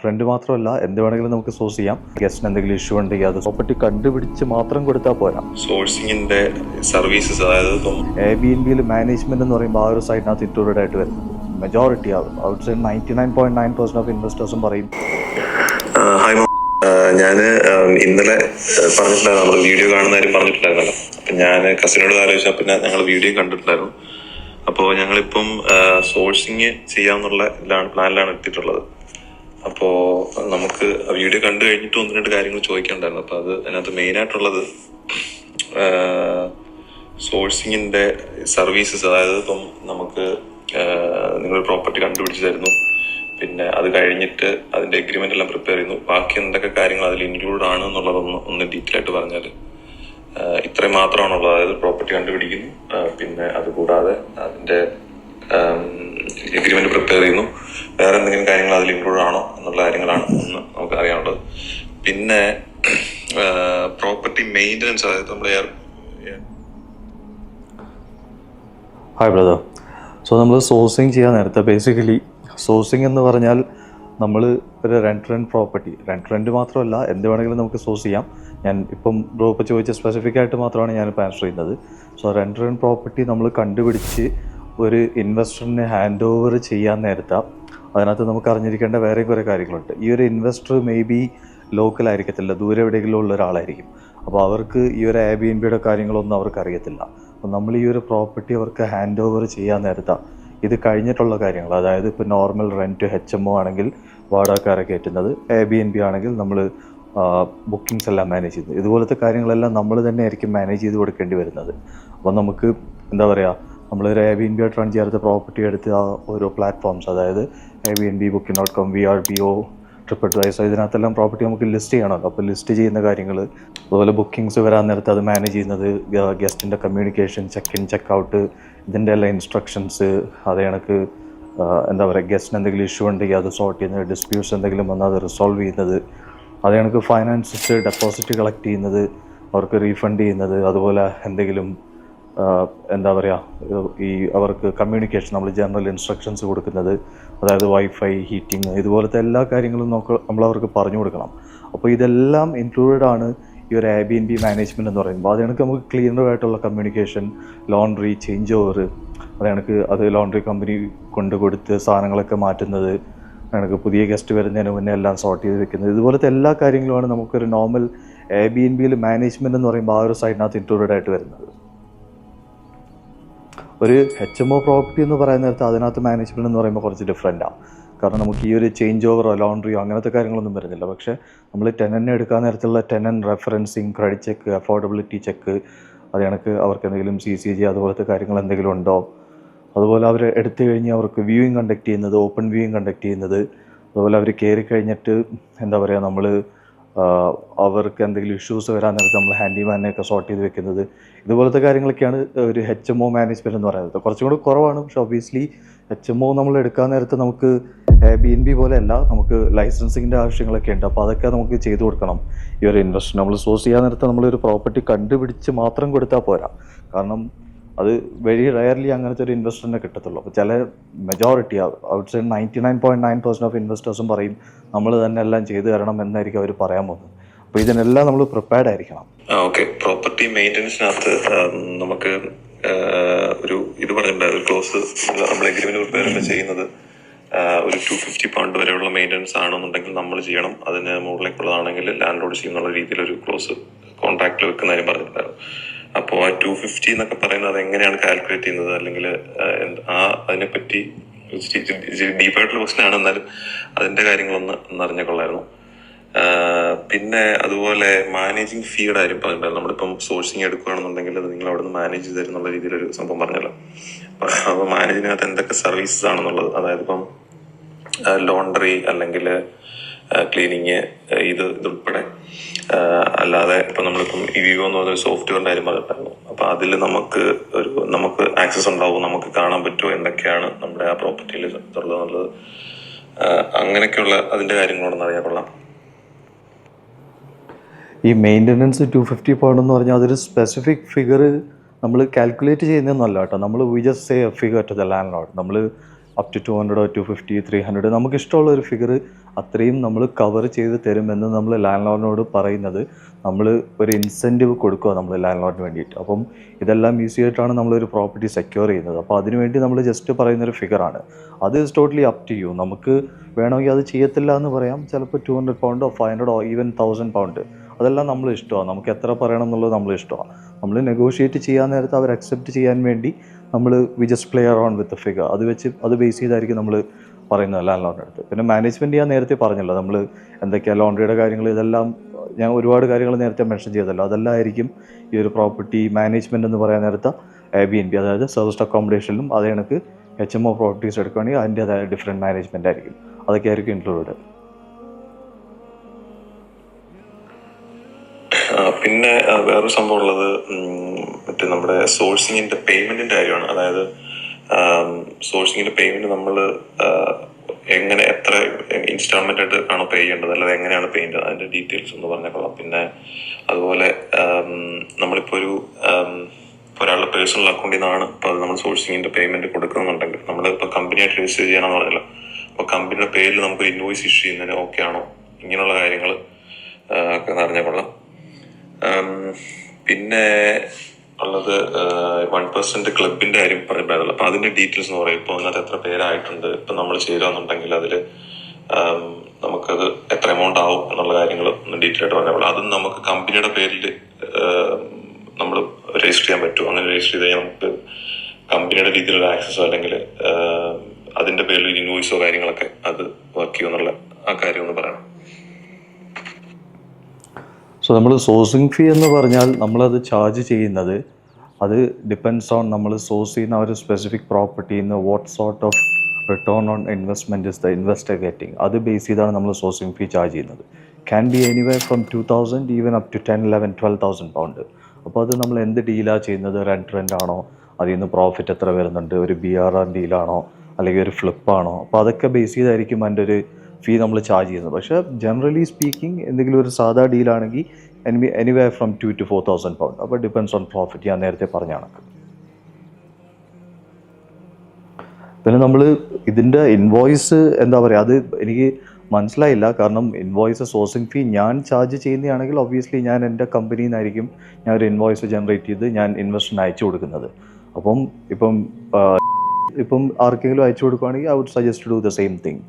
Rent മാത്രമല്ല എന്ത് വേണമെങ്കിലും നമുക്ക് സോഴ്സ് ചെയ്യാം. ഗസ്റ്റിന് എന്തെങ്കിലും ഇഷ്യൂ ഉണ്ടെങ്കിൽ അത് പ്രോപ്പർട്ടി കണ്ടുപിടിച്ച് മാത്രം കൊടുത്താൽ പോരാ. സോഴ്സിങ്ങിന്റെ സർവീസസ്, അതായത് Airbnb മാനേജ്മെന്റ് എന്ന് പറയുമ്പോൾ ആ ഒരു സൈഡിനകത്ത് ഇൻക്ലൂഡഡ് ആയിട്ട് വരുന്നത് മെജോറിറ്റി ഔട്ട് സൈഡ് 99.9% ഓഫ് ഇൻവെസ്റ്റേഴ്സും പറയും. ഞാൻ ഇന്നലെ പറഞ്ഞിട്ടുണ്ടായിരുന്നു, നമ്മൾ വീഡിയോ കാണുന്ന കാര്യം പറഞ്ഞിട്ടുണ്ടായിരുന്നല്ലോ. അപ്പം ഞാൻ കസിനോട് ആലോചിച്ചാൽ പിന്നെ ഞങ്ങൾ വീഡിയോ കണ്ടിട്ടുണ്ടായിരുന്നു. അപ്പോൾ ഞങ്ങളിപ്പം സോഴ്സിങ് ചെയ്യാമെന്നുള്ള പ്ലാനിലാണ് എത്തിയിട്ടുള്ളത്. അപ്പോൾ നമുക്ക് വീഡിയോ കണ്ടു കഴിഞ്ഞിട്ട് 1-2 കാര്യങ്ങൾ ചോദിക്കാനുണ്ടായിരുന്നു. അപ്പോൾ അത് അതിനകത്ത് മെയിനായിട്ടുള്ളത് സോഴ്സിങ്ങിന്റെ സർവീസസ്, അതായത് ഇപ്പം നമുക്ക് നിങ്ങളൊരു പ്രോപ്പർട്ടി കണ്ടുപിടിച്ച് തരുന്നു, പിന്നെ അത് കഴിഞ്ഞിട്ട് അതിന്റെ എഗ്രിമെന്റ് എല്ലാം പ്രിപ്പയർ ചെയ്യുന്നു, ബാക്കി എന്തൊക്കെ കാര്യങ്ങൾ അതിൽ ഇൻക്ലൂഡ് ആണ് എന്നുള്ളതൊന്ന് ഡീറ്റെയിൽ ആയിട്ട് പറഞ്ഞാൽ. ഇത്രയും മാത്രമാണുള്ളത്. അതായത് പ്രോപ്പർട്ടി കണ്ടുപിടിക്കുന്നു, പിന്നെ അതുകൂടാതെ അതിന്റെ എഗ്രിമെന്റ് പ്രിപ്പയർ ചെയ്യുന്നു, വേറെ എന്തെങ്കിലും കാര്യങ്ങൾ അതിൽ ഇൻക്ലൂഡ് ആണോ എന്നുള്ള കാര്യങ്ങളാണ് ഒന്ന് നമുക്ക് അറിയാനുള്ളത്. പിന്നെ പ്രോപ്പർട്ടി മെയിൻ്റനൻസ്, അതായത് നമ്മൾ ഹായ് ബ്രദർ. സോ നമ്മൾ സോഴ്സിങ് ചെയ്യാൻ നേരത്തെ ബേസിക്കലി സോഴ്സിങ് എന്ന് പറഞ്ഞാൽ നമ്മൾ ഒരു റെൻറ്റ് മാത്രമല്ല എന്ത് വേണമെങ്കിലും നമുക്ക് സോഴ്സ് ചെയ്യാം. ഞാൻ ഇപ്പം ബ്രോ ഇപ്പോൾ ചോദിച്ച സ്പെസിഫിക് ആയിട്ട് മാത്രമാണ് ഞാനിപ്പോൾ ആൻസർ ചെയ്യുന്നത്. സോ റെൻറ്റ് പ്രോപ്പർട്ടി നമ്മൾ കണ്ടുപിടിച്ച് ഒരു ഇൻവെസ്റ്ററിന് ഹാൻഡ് ഓവർ ചെയ്യാൻ നേരത്തെ അതിനകത്ത് നമുക്ക് അറിഞ്ഞിരിക്കേണ്ട വേറെ കുറേ കാര്യങ്ങളുണ്ട്. ഈ ഒരു ഇൻവെസ്റ്റർ മേ ബി ലോക്കൽ ആയിരിക്കത്തില്ല, ദൂരെ എവിടെയെങ്കിലും ഉള്ള ഒരാളായിരിക്കും. അപ്പോൾ അവർക്ക് ഈ ഒരു Airbnb കാര്യങ്ങളൊന്നും അവർക്ക് അറിയത്തില്ല. അപ്പോൾ നമ്മൾ ഈ ഒരു പ്രോപ്പർട്ടി അവർക്ക് ഹാൻഡ് ഓവർ ചെയ്യാൻ നേരത്തെ ഇത് കഴിഞ്ഞിട്ടുള്ള കാര്യങ്ങൾ, അതായത് ഇപ്പോൾ നോർമൽ റെൻറ്റ് HMO ആണെങ്കിൽ വാടകക്കാരെ കയറ്റുന്നത്, Airbnb ആണെങ്കിൽ നമ്മൾ ബുക്കിങ്സ് എല്ലാം മാനേജ് ചെയ്യുന്നത്, ഇതുപോലത്തെ കാര്യങ്ങളെല്ലാം നമ്മൾ തന്നെ ആയിരിക്കും മാനേജ് ചെയ്ത് കൊടുക്കേണ്ടി വരുന്നത്. അപ്പോൾ നമുക്ക് എന്താ പറയുക, നമ്മളൊരു Airbnb ആയിട്ട് റൺ ചെയ്യാത്ത പ്രോപ്പർട്ടി എടുത്ത് ആ ഓരോ പ്ലാറ്റ്ഫോംസ്, അതായത് Airbnb, Booking.com, VRBO, TripAdvisor, ഇതിനകത്തെല്ലാം പ്രോപ്പർട്ടി നമുക്ക് ലിസ്റ്റ് ചെയ്യണമല്ലോ. അപ്പോൾ ലിസ്റ്റ് ചെയ്യുന്ന കാര്യങ്ങൾ, അതുപോലെ ബുക്കിങ്സ് വരാൻ നേരത്തെ അത് മാനേജ് ചെയ്യുന്നത്, ഗസ്റ്റിൻ്റെ communication, check in check out, ഇതിൻ്റെ എല്ലാം ഇൻസ്ട്രക്ഷൻസ്, അത് കണക്ക് എന്താ പറയുക, ഗസ്റ്റിന് എന്തെങ്കിലും ഇഷ്യൂ ഉണ്ടെങ്കിൽ അത് സോർട്ട് ചെയ്യുന്നത്, ഡിസ്പ്യൂട്ട്സ് എന്തെങ്കിലും വന്നാൽ അത് റിസോൾവ് ചെയ്യുന്നത്, അത് കണക്ക് ഫൈനാൻസസ്, ഡെപ്പോസിറ്റ് കളക്ട് ചെയ്യുന്നത്, അവർക്ക് റീഫണ്ട് ചെയ്യുന്നത്, അതുപോലെ എന്തെങ്കിലും എന്താ പറയുക ഈ അവർക്ക് കമ്മ്യൂണിക്കേഷൻ, നമ്മൾ ജനറൽ ഇൻസ്ട്രക്ഷൻസ് കൊടുക്കുന്നത്, അതായത് വൈഫൈ, ഹീറ്റിംഗ്, ഇതുപോലത്തെ എല്ലാ കാര്യങ്ങളും നമ്മൾ അവർക്ക് പറഞ്ഞു കൊടുക്കണം. അപ്പോൾ ഇതെല്ലാം ഇൻക്ലൂഡഡ് ആണ് ഈ ഒരു Airbnb മാനേജ്മെൻറ്റ് എന്ന് പറയുമ്പോൾ. അത് കണക്ക് നമുക്ക് ക്ലീനറായിട്ടുള്ള കമ്മ്യൂണിക്കേഷൻ, ലോണ്ട്രി, ചേഞ്ച് ഓവർ, അത് കണക്ക് അത് ലോണ്ട്രി കമ്പനി കൊണ്ട് കൊടുത്ത് സാധനങ്ങളൊക്കെ മാറ്റുന്നത്, കണക്ക് പുതിയ ഗസ്റ്റ് വരുന്നതിന് മുന്നേ എല്ലാം സോർട്ട് ചെയ്ത് വെക്കുന്നത്, ഇതുപോലത്തെ എല്ലാ കാര്യങ്ങളുമാണ് നമുക്കൊരു നോർമൽ Airbnb മാനേജ്മെൻറ്റ് എന്ന് പറയുമ്പോൾ ആ ഒരു സൈഡിനകത്ത് ഇൻക്ലൂഡഡ് ആയിട്ട് വരുന്നത്. ഒരു HMO പ്രോപ്പർട്ടി എന്ന് പറയുന്ന നേരത്തെ അതിനകത്ത് മാനേജ്മെൻറ്റ് എന്ന് പറയുമ്പോൾ കുറച്ച് ഡിഫറെൻറ്റാണ്. കാരണം നമുക്ക് ഈ ഒരു ചേഞ്ച് ഓവറോ ലോണ്ട്രിയോ അങ്ങനത്തെ കാര്യങ്ങളൊന്നും വരുന്നില്ല. പക്ഷേ നമ്മൾ ടെനൻറ്റിനെ എടുക്കാൻ നേരത്തുള്ള tenant referencing, credit check, affordability check, അത് കണക്ക് അവർക്ക് എന്തെങ്കിലും CCG അതുപോലത്തെ കാര്യങ്ങൾ എന്തെങ്കിലും ഉണ്ടോ, അതുപോലെ അവർ എടുത്തു കഴിഞ്ഞ് അവർക്ക് വ്യൂയിങ് കണ്ടക്ട് ചെയ്യുന്നത്, ഓപ്പൺ വ്യൂയിങ് കണ്ടക്ട് ചെയ്യുന്നത്, അതുപോലെ അവർ കയറി കഴിഞ്ഞിട്ട് എന്താ പറയുക, നമ്മൾ അവർക്ക് എന്തെങ്കിലും ഇഷ്യൂസ് വരാൻ നേരത്തെ നമ്മൾ ഹാൻഡിമാനെയൊക്കെ സോർട്ട് ചെയ്ത് വെക്കുന്നത്, ഇതുപോലത്തെ കാര്യങ്ങളൊക്കെയാണ് ഒരു HMO മാനേജ്മെൻറ്റ് എന്ന് പറയുന്നത്. കുറച്ചും കൂടി കുറവാണ്. പക്ഷേ ഒബ്വിയസ്ലി HMO നമ്മൾ എടുക്കാൻ നേരത്തെ നമുക്ക് Airbnb പോലെയല്ല, നമുക്ക് ലൈസൻസിങ്ങിൻ്റെ ആവശ്യങ്ങളൊക്കെ ഉണ്ട്. അപ്പോൾ അതൊക്കെ നമുക്ക് ചെയ്തു കൊടുക്കണം. ഈ ഒരു ഇൻവെസ്റ്റ് നമ്മൾ സോഴ്സ് ചെയ്യാൻ നേരത്തെ നമ്മളൊരു പ്രോപ്പർട്ടി കണ്ടുപിടിച്ച് മാത്രം കൊടുത്താൽ പോരാ. കാരണം അത് വെരി റയർലി അങ്ങനത്തെ ഒരു ഇൻവെസ്റ്ററിനെ കിട്ടത്തുള്ളൂ. അപ്പോൾ ചില മെജോറിറ്റി ഔട്ട് സൈഡ് 99.9% ഓഫ് ഇൻവെസ്റ്റേഴ്സും പറയും നമ്മൾ തന്നെ എല്ലാം ചെയ്തു തരണം എന്നായിരിക്കും അവർ പറയാൻ പോകുന്നത്. അപ്പോൾ ഇതിനെല്ലാം നമ്മൾ പ്രിപ്പയർഡ് ആയിരിക്കണം. ഓക്കെ, പ്രോപ്പർട്ടി മെയിൻ്റനൻസിനകത്ത് നമുക്ക് ഒരു ഇത് പറഞ്ഞിട്ടുണ്ടായിരുന്നു, ഒരു ക്ലോസ് നമ്മൾ എഗ്രിമെന്റ് പ്രിപ്പയർ ചെയ്യുന്നത് ഒരു £250 വരെയുള്ള മെയിൻ്റനൻസ് ആണെന്നുണ്ടെങ്കിൽ നമ്മൾ ചെയ്യണം, അതിന് മുകളിലേക്കുള്ളതാണെങ്കിൽ ലാൻഡ് ലോഡ് ചെയ്യുന്നുള്ള രീതിയിലൊരു ക്ലോസ് കോൺട്രാക്റ്റിൽ വെക്കുന്ന കാര്യം പറഞ്ഞിട്ടുണ്ടായിരുന്നു. അപ്പോൾ ആ 250 എന്നൊക്കെ പറയുന്നത് അത് എങ്ങനെയാണ് കാൽക്കുലേറ്റ് ചെയ്യുന്നത്, അല്ലെങ്കിൽ അതിനെപ്പറ്റി ഡീപ്പായിട്ടുള്ള ക്വസ്റ്റൻ ആണ്, എന്നാലും അതിന്റെ കാര്യങ്ങളൊന്ന് അറിഞ്ഞ കൊള്ളായിരുന്നു. പിന്നെ അതുപോലെ മാനേജിങ് ഫീയുടെ കാര്യം പറഞ്ഞിട്ടുണ്ടായിരുന്നു. നമ്മളിപ്പം സോഴ്സിങ് എടുക്കുകയാണെന്നുണ്ടെങ്കിൽ അത് നിങ്ങൾ അവിടെ നിന്ന് മാനേജ് ചെയ്ത് തരുന്നുള്ള രീതിയിലൊരു സംഭവം പറഞ്ഞല്ലോ. അപ്പോൾ മാനേജിനകത്ത് എന്തൊക്കെ സർവീസസ് ആണെന്നുള്ളത്, അതായത് ഇപ്പം ലോണ്ടറി അല്ലെങ്കിൽ ക്ലീനിങ്, ഇതുൾപ്പെടെ അല്ലാതെ ഇപ്പം നമ്മളിപ്പം ഇവിയോ എന്ന് പറഞ്ഞൊരു സോഫ്റ്റ്വെയറിൻ്റെ കാര്യം പറഞ്ഞിട്ടായിരുന്നു. അപ്പം അതിൽ നമുക്ക് ആക്സസ് ഉണ്ടാവും, നമുക്ക് കാണാൻ പറ്റുമോ എന്തൊക്കെയാണ് നമ്മുടെ ആ പ്രോപ്പർട്ടിയിൽ ഉള്ളതെന്നുള്ളത്, അങ്ങനെയൊക്കെയുള്ള അതിൻ്റെ കാര്യങ്ങളോടൊന്നും അറിയാൻ കൊള്ളാം. ഈ മെയിൻ്റനൻസ് £250 എന്ന് പറഞ്ഞാൽ അതൊരു സ്പെസിഫിക് ഫിഗർ നമ്മൾ കാൽക്കുലേറ്റ് ചെയ്യുന്നതൊന്നുമല്ല കേട്ടോ. നമ്മൾ we just say A figure to the land Lord. നമ്മൾ അപ് ടു 200 250 300 നമുക്ക് ഇഷ്ടമുള്ള ഒരു ഫിഗർ അത്രയും നമ്മൾ കവർ ചെയ്ത് തരുമെന്ന് നമ്മൾ ലാൻഡ് ലോർഡിനോട് പറയുന്നത് നമ്മൾ ഒരു ഇൻസെൻറ്റീവ് കൊടുക്കുക നമ്മൾ ലാൻഡ് ലോർഡിന് വേണ്ടിയിട്ട്. അപ്പം ഇതെല്ലാം ഈസി ആയിട്ടാണ് നമ്മളൊരു പ്രോപ്പർട്ടി സെക്യൂർ ചെയ്യുന്നത്. അപ്പോൾ അതിനുവേണ്ടി നമ്മൾ ജസ്റ്റ് പറയുന്നൊരു ഫിഗറാണ്. അത് is totally up to you. നമുക്ക് വേണമെങ്കിൽ അത് ചെയ്യത്തില്ല എന്ന് പറയാം. ചിലപ്പോൾ 200 പൗണ്ടോ 500 ഈവൻ 1000 പൗണ്ട്, അതെല്ലാം നമ്മൾ ഇഷ്ടമാണ്. നമുക്ക് എത്ര പറയണം എന്നുള്ളത് നമ്മൾ ഇഷ്ടമാണ്. നമ്മൾ നെഗോഷിയേറ്റ് ചെയ്യാൻ നേരത്ത് അവർ അക്സെപ്റ്റ് ചെയ്യാൻ വേണ്ടി നമ്മൾ we just play around with figure. അത് ബേസ് ചെയ്തായിരിക്കും നമ്മൾ പറയുന്നത് ലാൻഡ് ലോർഡിൻ്റെ അടുത്ത്. പിന്നെ മാനേജ്മെൻറ്റ് ഞാൻ നേരത്തെ പറഞ്ഞല്ലോ, നമ്മൾ എന്തൊക്കെയാണ് ലോണ്ടറിയുടെ കാര്യങ്ങൾ, ഇതെല്ലാം ഞാൻ ഒരുപാട് കാര്യങ്ങൾ നേരത്തെ മെൻഷൻ ചെയ്തല്ലോ. അതെല്ലാം ആയിരിക്കും ഈ ഒരു പ്രോപ്പർട്ടി മാനേജ്മെൻറ്റ് എന്ന് പറയാൻ നേരത്തെ Airbnb, അതായത് സർവീസ്ഡ് അക്കോമഡേഷനിലും അതേ കണക്ക് HMO പ്രോപ്പർട്ടീസ് എടുക്കുകയാണെങ്കിൽ അതിൻ്റേതായ ഡിഫറെൻറ്റ് മാനേജ്മെൻ്റ് ആയിരിക്കും. അതൊക്കെ ആയിരിക്കും ഇൻക്ലൂഡഡ്. പിന്നെ വേറൊരു സംഭവം ഉള്ളത് മറ്റേ നമ്മുടെ സോഴ്സിങ്ങിന്റെ പേയ്മെന്റിന്റെ കാര്യമാണ്. അതായത് സോഴ്സിങ്ങിന്റെ പേയ്മെന്റ് നമ്മൾ എങ്ങനെ എത്ര ഇൻസ്റ്റാൾമെന്റ് ആയിട്ട് ആണോ പേ ചെയ്യേണ്ടത്, അല്ലാതെ എങ്ങനെയാണ് പേ ചെയ്യേണ്ടത്, അതിന്റെ ഡീറ്റെയിൽസ് ഒന്ന് പറഞ്ഞാൽ കൊള്ളാം. പിന്നെ അതുപോലെ നമ്മളിപ്പോ ഒരാളുടെ പേഴ്സണൽ അക്കൗണ്ടിൽ നിന്നാണ് ഇപ്പോൾ അത് നമ്മൾ സോഴ്സിങ്ങിന്റെ പേയ്മെന്റ് കൊടുക്കുന്നുണ്ടെങ്കിൽ, നമ്മൾ ഇപ്പോൾ കമ്പനിയായിട്ട് രജിസ്റ്റർ ചെയ്യണമെന്ന് പറഞ്ഞല്ലോ, അപ്പോൾ കമ്പനിയുടെ പേരിൽ നമുക്ക് ഇൻവോയ്സ് ഇഷ്യൂ ചെയ്യുന്നതിന് ഓക്കെ ആണോ, ഇങ്ങനെയുള്ള കാര്യങ്ങൾ ഒക്കെ അറിഞ്ഞാൽ കൊള്ളാം. പിന്നെ ഉള്ളത് 1% ക്ലബിന്റെ കാര്യം പറഞ്ഞിട്ടുണ്ടായിരുന്നല്ലോ. അപ്പൊ അതിന്റെ ഡീറ്റെയിൽസ് എന്ന് പറയും. ഇപ്പൊ അതിനകത്ത് എത്ര പേരായിട്ടുണ്ട്, ഇപ്പൊ നമ്മൾ ചേരുകയെന്നുണ്ടെങ്കിൽ അതിൽ നമുക്കത് എത്ര എമൗണ്ട് ആവും എന്നുള്ള കാര്യങ്ങൾ ഒന്ന് ഡീറ്റെയിൽ ആയിട്ട് പറഞ്ഞാൽ അതും നമുക്ക് കമ്പനിയുടെ പേരിൽ നമ്മൾ രജിസ്റ്റർ ചെയ്യാൻ പറ്റും. അങ്ങനെ രജിസ്റ്റർ ചെയ്ത് കഴിഞ്ഞാൽ നമുക്ക് കമ്പനിയുടെ രീതിയിലുള്ള ആക്സസോ അല്ലെങ്കിൽ അതിന്റെ പേരിൽ ഇൻവോയ്സോ കാര്യങ്ങളൊക്കെ അത് വർക്ക് ചെയ്യുമെന്നുള്ള ആ കാര്യം ഒന്ന് പറയണം. സോ നമ്മൾ സോഴ്സിങ് ഫീ എന്ന് പറഞ്ഞാൽ നമ്മളത് ചാർജ് ചെയ്യുന്നത്, അത് ഡിപ്പെൻഡ്സ് ഓൺ നമ്മൾ സോഴ്സ് ചെയ്യുന്ന ഒരു സ്പെസിഫിക് പ്രോപ്പർട്ടിയിൽ നിന്ന് what sort of return on investment is the investor getting. അത് ബേസ് ചെയ്താണ് നമ്മൾ സോഴ്സിങ് ഫീ ചാർജ് ചെയ്യുന്നത്. Can be anyway from 2000 even up to 10, 11, 12,000 pound. അപ്പോൾ അത് നമ്മൾ എന്ത് ഡീലാണ് ചെയ്യുന്നത്, റെൻ്റ് ആണോ, അതിൽ നിന്ന് പ്രോഫിറ്റ് എത്ര വരുന്നുണ്ട്, ഒരു BRR ഡീലാണോ അല്ലെങ്കിൽ ഒരു ഫ്ലിപ്പാണോ, അപ്പോൾ അതൊക്കെ ബേസ് ചെയ്തായിരിക്കും അതിൻ്റെ ഒരു ഫീ നമ്മൾ ചാർജ് ചെയ്യുന്നത്. പക്ഷേ ജനറലി സ്പീക്കിംഗ് എന്തെങ്കിലും ഒരു സാധാ ഡീലാണെങ്കിൽ എനിവേ ഫ്രം 2 to 4,000 പൗണ്ട്. അപ്പോൾ ഡിപ്പെൻഡ്സ് ഓൺ പ്രോഫിറ്റ്, ഞാൻ നേരത്തെ പറഞ്ഞ കണക്ക്. പിന്നെ നമ്മൾ ഇതിൻ്റെ ഇൻവോയ്സ് എന്താ പറയുക, അത് എനിക്ക് മനസ്സിലായില്ല. കാരണം ഇൻവോയ്സ് സോഴ്സിങ് ഫീ ഞാൻ ചാർജ് ചെയ്യുന്നതാണെങ്കിൽ ഒബ്വിയസ്ലി ഞാൻ എൻ്റെ കമ്പനിയിൽ നിന്നായിരിക്കും ഞാൻ ഒരു ഇൻവോയ്സ് ജനറേറ്റ് ചെയ്ത് ഞാൻ ഇൻവെസ്റ്ററിന് അയച്ചു കൊടുക്കുന്നത്. ഇപ്പം ആർക്കെങ്കിലും അയച്ചു കൊടുക്കുകയാണെങ്കിൽ I would suggest to do the same thing.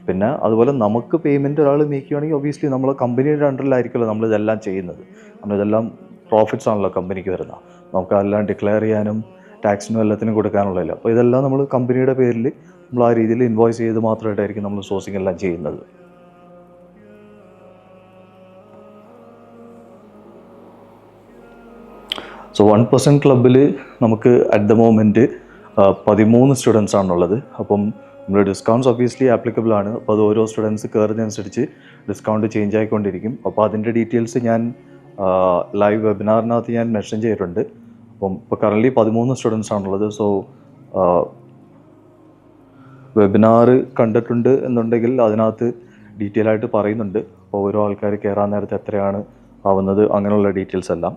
പിന്നെ അതുപോലെ നമുക്ക് പേയ്മെൻറ്റ് ഒരാൾ മേക്ക് ചെയ്യുകയാണെങ്കിൽ ഒബ്വിയസ്ലി നമ്മൾ കമ്പനിയുടെ അണ്ടറിലായിരിക്കുമല്ലോ നമ്മളിതെല്ലാം ചെയ്യുന്നത്. നമ്മളിതെല്ലാം പ്രോഫിറ്റ്സ് ആണല്ലോ കമ്പനിക്ക് വരുന്നത്. നമുക്ക് അതെല്ലാം ഡിക്ലെയർ ചെയ്യാനും ടാക്സിനും എല്ലാത്തിനും കൊടുക്കാനുള്ളതല്ല. അപ്പോൾ ഇതെല്ലാം നമ്മൾ കമ്പനിയുടെ പേരിൽ നമ്മൾ ആ രീതിയിൽ ഇൻവോയ്സ് ചെയ്ത് മാത്രമായിട്ടായിരിക്കും നമ്മൾ സോഴ്സിങ് എല്ലാം ചെയ്യുന്നത്. സോ 1% ക്ലബിൽ നമുക്ക് അറ്റ് ദ മോമെൻറ്റ് 13 സ്റ്റുഡൻസ് ആണുള്ളത്. അപ്പം നമ്മുടെ ഡിസ്കൗണ്ട്സ് ഒബ്വിയസ്ലി ആപ്ലിക്കബിൾ ആണ്. അപ്പോൾ അത് ഓരോ സ്റ്റുഡൻസ് കയറുന്നതനുസരിച്ച് ഡിസ്കൗണ്ട് ചേഞ്ച് ആയിക്കൊണ്ടിരിക്കും. അപ്പോൾ അതിൻ്റെ ഡീറ്റെയിൽസ് ഞാൻ ലൈവ് വെബിനാറിനകത്ത് ഞാൻ മെൻഷൻ ചെയ്തിട്ടുണ്ട്. അപ്പം ഇപ്പോൾ കറൻ്റ്ലി 13 സ്റ്റുഡൻസ് ആണുള്ളത്. സോ വെബിനാർ കണ്ടിട്ടുണ്ട് എന്നുണ്ടെങ്കിൽ അതിനകത്ത് ഡീറ്റെയിൽ ആയിട്ട് പറയുന്നുണ്ട്. അപ്പോൾ ഓരോ ആൾക്കാർ കയറാൻ നേരത്തെ എത്രയാണ് ആവുന്നത്, അങ്ങനെയുള്ള ഡീറ്റെയിൽസ് എല്ലാം.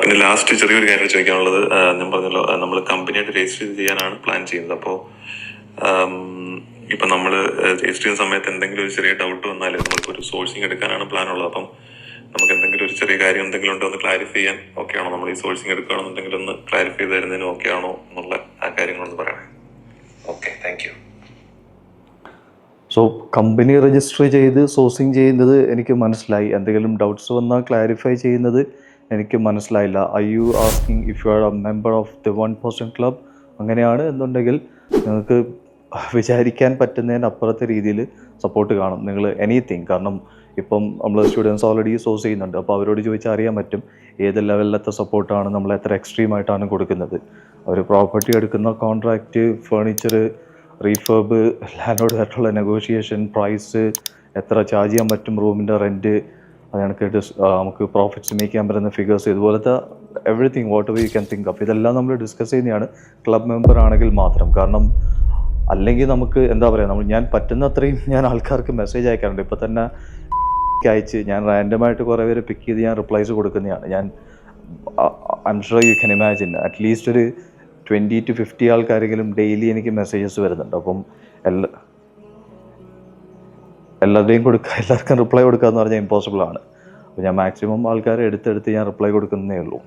പിന്നെ ലാസ്റ്റ് ചെറിയൊരു കാര്യം ചോദിക്കാനുള്ളത്, ഞാൻ പറഞ്ഞല്ലോ നമ്മൾ കമ്പനിയായിട്ട് രജിസ്റ്റർ ചെയ്യാനാണ് പ്ലാൻ ചെയ്യുന്നത്. അപ്പോൾ ഇപ്പം നമ്മൾ രജിസ്റ്റർ ചെയ്യുന്ന സമയത്ത് എന്തെങ്കിലും ഒരു ചെറിയ ഡൗട്ട് വന്നാൽ നമ്മളിപ്പോൾ ഒരു സോഴ്സിങ് എടുക്കാനാണ് പ്ലാൻ ഉള്ളത്. അപ്പം നമുക്ക് എന്തെങ്കിലും ഒരു ചെറിയ കാര്യം എന്തെങ്കിലും ഉണ്ടോ ഒന്ന് ക്ലാരിഫൈ ചെയ്യാൻ ഓക്കെ ആണോ, നമ്മൾ ഈ സോഴ്സിങ് എടുക്കുകയാണെന്നുണ്ടെങ്കിൽ ഒന്ന് ക്ലാരിഫൈ ചെയ്ത് തരുന്നതിന് ഓക്കെ ആണോ എന്നുള്ള ആ കാര്യങ്ങളൊന്ന് പറയണേ. Okay, thank you. So company register ചെയ്ത് സോഴ്സിങ് ചെയ്യുന്നത് എനിക്ക് മനസ്സിലായി. എന്തെങ്കിലും ഡൗട്ട്സ് വന്നാൽ ക്ലാരിഫൈ ചെയ്യുന്നത് എനിക്ക് മനസ്സിലായില്ല. I U asking if you are A member of the 1% club? അങ്ങനെയാണ് എന്നുണ്ടെങ്കിൽ നിങ്ങൾക്ക് വിചാരിക്കാൻ പറ്റുന്നതിനപ്പുറത്തെ രീതിയിൽ സപ്പോർട്ട് കാണും നിങ്ങൾ എനിത്തിങ്. കാരണം ഇപ്പം നമ്മൾ സ്റ്റുഡൻസ് ഓൾറെഡി സോഴ്സ് ചെയ്യുന്നുണ്ട്. അപ്പോൾ അവരോട് ചോദിച്ചാൽ അറിയാൻ പറ്റും ഏത് ലെവലിലത്തെ സപ്പോർട്ടാണ് നമ്മൾ എത്ര എക്സ്ട്രീമായിട്ടാണ് കൊടുക്കുന്നത്. അവർ പ്രോപ്പർട്ടി എടുക്കുന്ന കോൺട്രാക്റ്റ്, ഫേർണിച്ചർ, റീഫേബ്, ലാൻഡ്ലോഡായിട്ടുള്ള നെഗോഷിയേഷൻ, പ്രൈസ്, എത്ര ചാർജ് ചെയ്യാൻ പറ്റും, റൂമിൻ്റെ റെൻറ്റ്, അതിനൊക്കെ നമുക്ക് പ്രോഫിറ്റ്സ് മേക്ക് ചെയ്യാൻ പറ്റുന്ന ഫിഗേഴ്സ്, ഇതുപോലത്തെ everything what ever you can think of, ഇതെല്ലാം നമ്മൾ ഡിസ്കസ് ചെയ്യുന്നതാണ് ക്ലബ് മെമ്പർ ആണെങ്കിൽ മാത്രം. കാരണം അല്ലെങ്കിൽ നമുക്ക് എന്താ പറയുക, ഞാൻ പറ്റുന്ന അത്രയും ഞാൻ ആൾക്കാർക്ക് മെസ്സേജ് അയക്കാറുണ്ട്. ഇപ്പോൾ തന്നെ അയച്ച് ഞാൻ റാൻഡമായിട്ട് കുറേ പേര് പിക്ക് ചെയ്ത് ഞാൻ റിപ്ലൈസ് കൊടുക്കുന്നതാണ്. ഞാൻ I am sure you can imagine at least ഒരു 20 to 50 ആൾക്കാരെങ്കിലും ഡെയിലി എനിക്ക് മെസ്സേജസ് വരുന്നുണ്ട്. അപ്പം എല്ലാവരുടെയും എല്ലാവർക്കും റിപ്ലൈ കൊടുക്കുക എന്ന് പറഞ്ഞാൽ ഇമ്പോസിബിൾ ആണ്. അപ്പോൾ ഞാൻ മാക്സിമം ആൾക്കാരെ എടുത്തെടുത്ത് ഞാൻ റിപ്ലൈ കൊടുക്കുന്നേ ഉള്ളൂ.